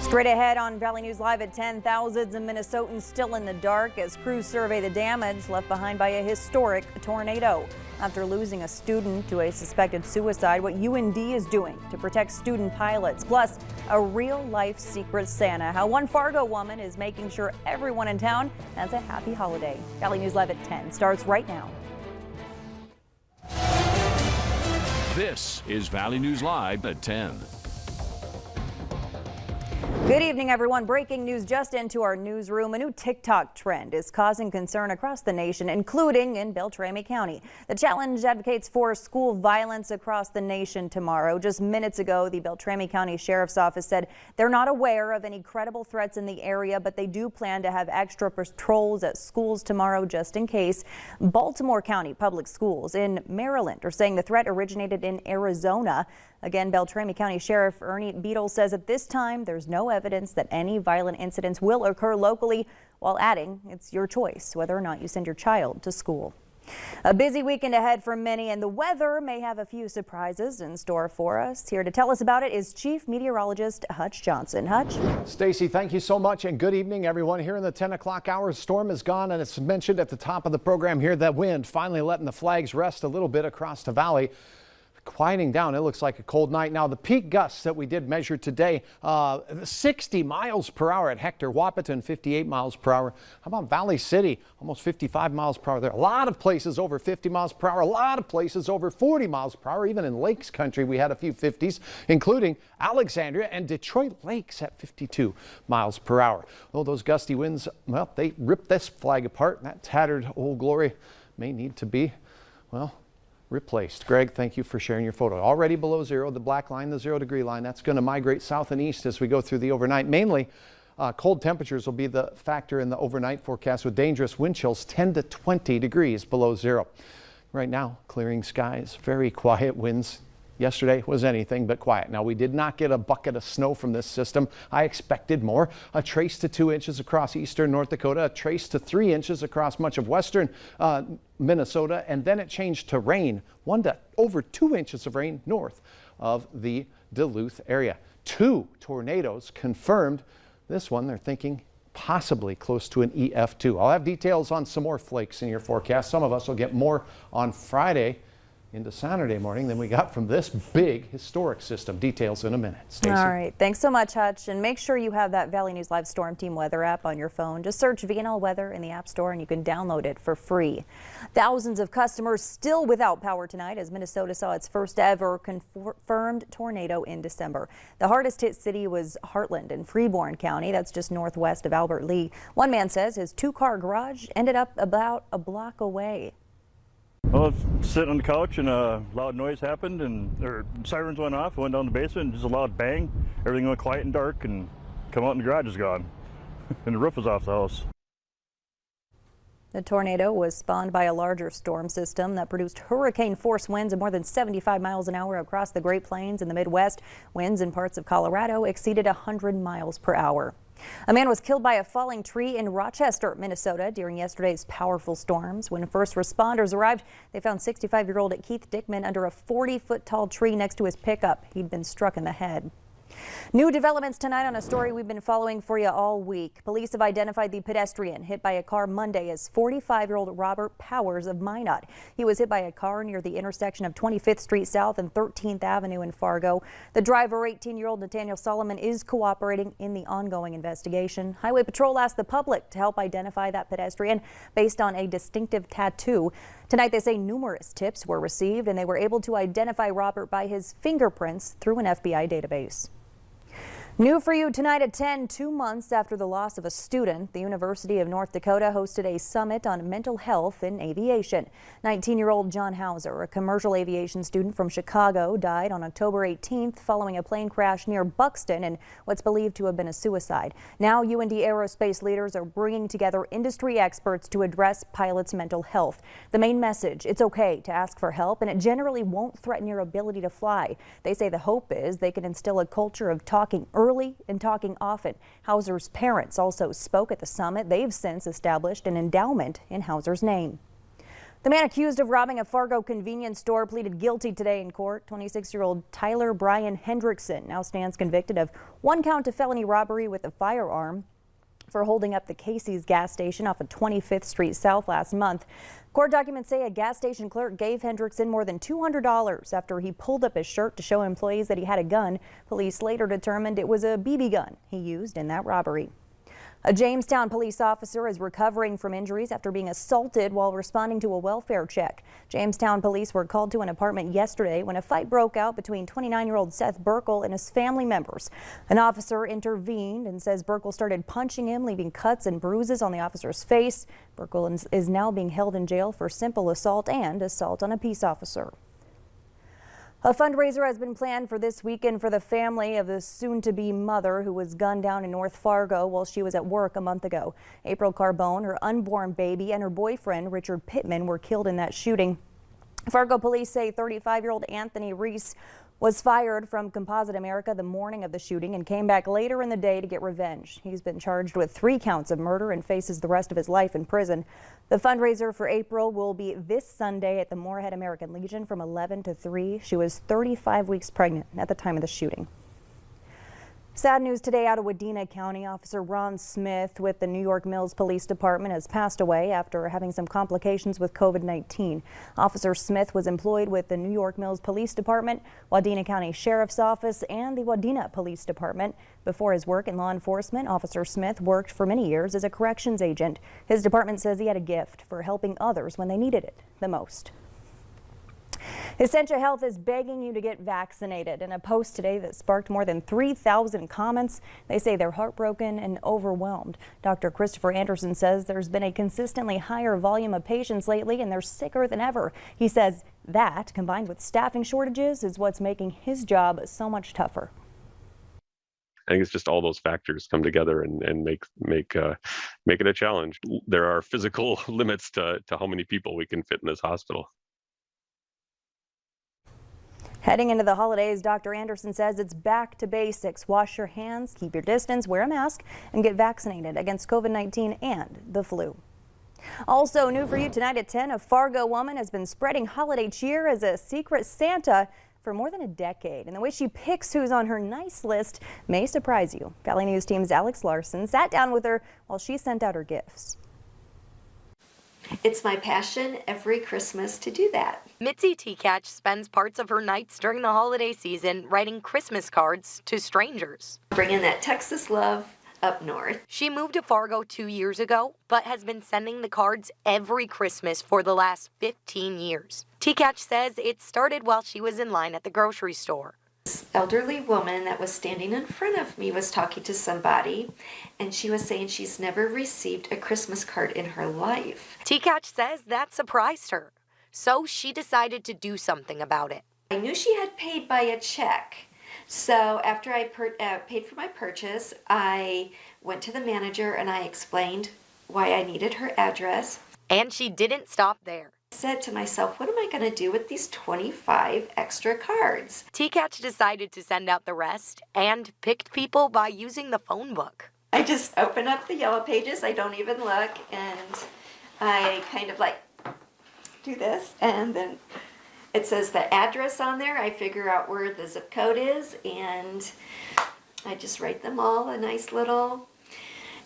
Straight ahead on Valley News Live at 10, thousands of Minnesotans still in the dark as crews survey the damage left behind by a historic tornado. After losing a student to a suspected suicide, what UND is doing to protect student pilots, plus a real-life secret Santa. How one Fargo woman is making sure everyone in town has a happy holiday. Valley News Live at 10 starts right now. This is Valley News Live at 10. Good evening, everyone. Breaking news just into our newsroom. A new TikTok trend is causing concern across the nation, including in Beltrami County. The challenge advocates for school violence across the nation tomorrow. Just minutes ago, the Beltrami County Sheriff's Office said they're not aware of any credible threats in the area, but they do plan to have extra patrols at schools tomorrow just in case. Baltimore County Public Schools in Maryland are saying the threat originated in Arizona. Again, Beltrami County Sheriff Ernie Beadle says at this time there's no evidence that any violent incidents will occur locally, while adding it's your choice whether or not you send your child to school. A busy weekend ahead for many, and the weather may have a few surprises in store for us. Here to tell us about it is Chief Meteorologist Hutch Johnson. Hutch? Stacy, thank you so much, and good evening, everyone. Here in the 10 o'clock hour, storm is gone, and it's mentioned at the top of the program here that wind finally letting the flags rest a little bit across the valley. Quieting down. It looks like a cold night. Now, the peak gusts that we did measure today, 60 miles per hour at Hector, Wahpeton, 58 miles per hour. How about Valley City? Almost 55 miles per hour there. A lot of places over 50 miles per hour, a lot of places over 40 miles per hour. Even in Lakes Country, we had a few 50s, including Alexandria and Detroit Lakes at 52 miles per hour. Oh, those gusty winds, well, they ripped this flag apart. That tattered Old Glory may need to be, well, replaced. Greg, thank you for sharing your photo. Already below zero, the black line, the 0 degree line. That's going to migrate south and east as we go through the overnight. Mainly, cold temperatures will be the factor in the overnight forecast with dangerous wind chills 10 to 20 degrees below zero. Right now, clearing skies, very quiet winds. Yesterday was anything but quiet. Now, we did not get a bucket of snow from this system. I expected more. A trace to 2 inches across eastern North Dakota, a trace to 3 inches across much of western Minnesota, and then it changed to rain, 1 to over 2 inches of rain north of the Duluth area. 2 tornadoes confirmed. This one, they're thinking possibly close to an EF2. I'll have details on some more flakes in your forecast. Some of us will get more on Friday into Saturday morning than we got from this big historic system. Details in a minute. Stacey. All right. Thanks so much, Hutch. And make sure you have that Valley News Live Storm Team weather app on your phone. Just search VNL Weather in the App Store and you can download it for free. Thousands of customers still without power tonight as Minnesota saw its first ever confirmed tornado in December. The hardest hit city was Heartland in Freeborn County. That's just northwest of Albert Lea. One man says his 2-car garage ended up about a block away. Well, sitting on the couch and a loud noise happened and sirens went off. I went down the basement, just a loud bang. Everything went quiet and dark and come out and the garage is gone. And the roof was off the house. The tornado was spawned by a larger storm system that produced hurricane force winds of more than 75 miles an hour across the Great Plains and the Midwest. Winds in parts of Colorado exceeded 100 miles per hour. A man was killed by a falling tree in Rochester, Minnesota during yesterday's powerful storms. When first responders arrived, they found 65-year-old Keith Dickman under a 40-foot tall tree next to his pickup. He'd been struck in the head. New developments tonight on a story we've been following for you all week. Police have identified the pedestrian hit by a car Monday as 45-year-old Robert Powers of Minot. He was hit by a car near the intersection of 25th Street South and 13th Avenue in Fargo. The driver, 18-year-old Nathaniel Solomon, is cooperating in the ongoing investigation. Highway Patrol asked the public to help identify that pedestrian based on a distinctive tattoo. Tonight, they say numerous tips were received and they were able to identify Robert by his fingerprints through an FBI database. New for you tonight at 10, 2 months after the loss of a student, the University of North Dakota hosted a summit on mental health in aviation. 19-year-old John Hauser, a commercial aviation student from Chicago, died on October 18th following a plane crash near Buxton in what's believed to have been a suicide. Now UND aerospace leaders are bringing together industry experts to address pilots' mental health. The main message, it's okay to ask for help and it generally won't threaten your ability to fly. They say the hope is they can instill a culture of talking early and talking often. Hauser's parents also spoke at the summit. They've since established an endowment in Hauser's name. The man accused of robbing a Fargo convenience store pleaded guilty today in court. 26-year-old Tyler Brian Hendrickson now stands convicted of 1 count of felony robbery with a firearm for holding up the Casey's gas station off of 25th Street South last month. Court documents say a gas station clerk gave Hendrickson more than $200 after he pulled up his shirt to show employees that he had a gun. Police later determined it was a BB gun he used in that robbery. A Jamestown police officer is recovering from injuries after being assaulted while responding to a welfare check. Jamestown police were called to an apartment yesterday when a fight broke out between 29-year-old Seth Burkle and his family members. An officer intervened and says Burkle started punching him, leaving cuts and bruises on the officer's face. Burkle is now being held in jail for simple assault and assault on a peace officer. A fundraiser has been planned for this weekend for the family of the soon-to-be mother who was gunned down in North Fargo while she was at work a month ago. April Carbone, her unborn baby, and her boyfriend, Richard Pittman, were killed in that shooting. Fargo police say 35-year-old Anthony Reese was fired from Composite America the morning of the shooting and came back later in the day to get revenge. He's been charged with 3 counts of murder and faces the rest of his life in prison. The fundraiser for April will be this Sunday at the Moorhead American Legion from 11 to 3. She was 35 weeks pregnant at the time of the shooting. Sad news today out of Wadena County. Officer Ron Smith with the New York Mills Police Department has passed away after having some complications with COVID-19. Officer Smith was employed with the New York Mills Police Department, Wadena County Sheriff's Office, and the Wadena Police Department. Before his work in law enforcement, Officer Smith worked for many years as a corrections agent. His department says he had a gift for helping others when they needed it the most. Essentia Health is begging you to get vaccinated. In a post today that sparked more than 3,000 comments, they say they're heartbroken and overwhelmed. Dr. Christopher Anderson says there's been a consistently higher volume of patients lately and they're sicker than ever. He says that, combined with staffing shortages, is what's making his job so much tougher. I think it's just all those factors come together and make it a challenge. There are physical limits to how many people we can fit in this hospital. Heading into the holidays, Dr. Anderson says it's back to basics. Wash your hands, keep your distance, wear a mask, and get vaccinated against COVID-19 and the flu. Also new for you tonight at 10, a Fargo woman has been spreading holiday cheer as a secret Santa for more than a decade. And the way she picks who's on her nice list may surprise you. Valley News Team's Alex Larson sat down with her while she sent out her gifts. It's my passion every Christmas to do that. Mitzi Tekach spends parts of her nights during the holiday season writing Christmas cards to strangers. Bringing that Texas love up north. She moved to Fargo 2 years ago, but has been sending the cards every Christmas for the last 15 years. Tekach says it started while she was in line at the grocery store. This elderly woman that was standing in front of me was talking to somebody, and she was saying she's never received a Christmas card in her life. Tekach says that surprised her, so she decided to do something about it. I knew she had paid by a check, so after I paid for my purchase, I went to the manager and I explained why I needed her address. And she didn't stop there. I said to myself, what am I going to do with these 25 extra cards? Tekach decided to send out the rest and picked people by using the phone book. I just open up the yellow pages, I don't even look, and I kind of like do this, and then it says the address on there. I figure out where the zip code is, and I just write them all a nice little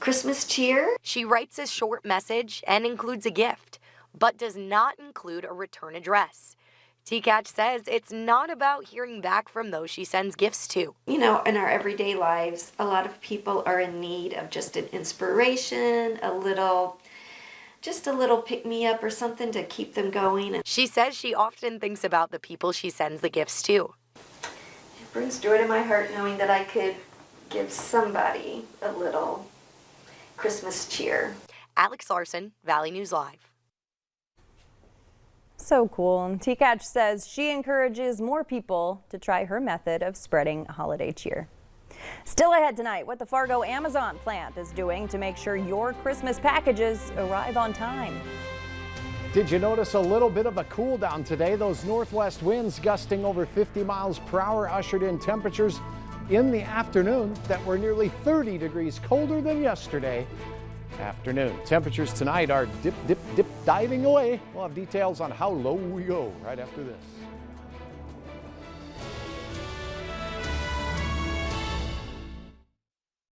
Christmas cheer. She writes a short message and includes a gift, but does not include a return address. Tekach says it's not about hearing back from those she sends gifts to. You know, in our everyday lives, a lot of people are in need of just an inspiration, just a little pick-me-up or something to keep them going. She says she often thinks about the people she sends the gifts to. It brings joy to my heart knowing that I could give somebody a little Christmas cheer. Alex Larson, Valley News Live. So cool. And Tekach says she encourages more people to try her method of spreading holiday cheer. Still ahead tonight, what the Fargo Amazon plant is doing to make sure your Christmas packages arrive on time. Did you notice a little bit of a cool down today? Those northwest winds gusting over 50 miles per hour ushered in temperatures in the afternoon that were nearly 30 degrees colder than yesterday. afternoon. Temperatures tonight are dip diving away. We'll have details on how low we go right after this.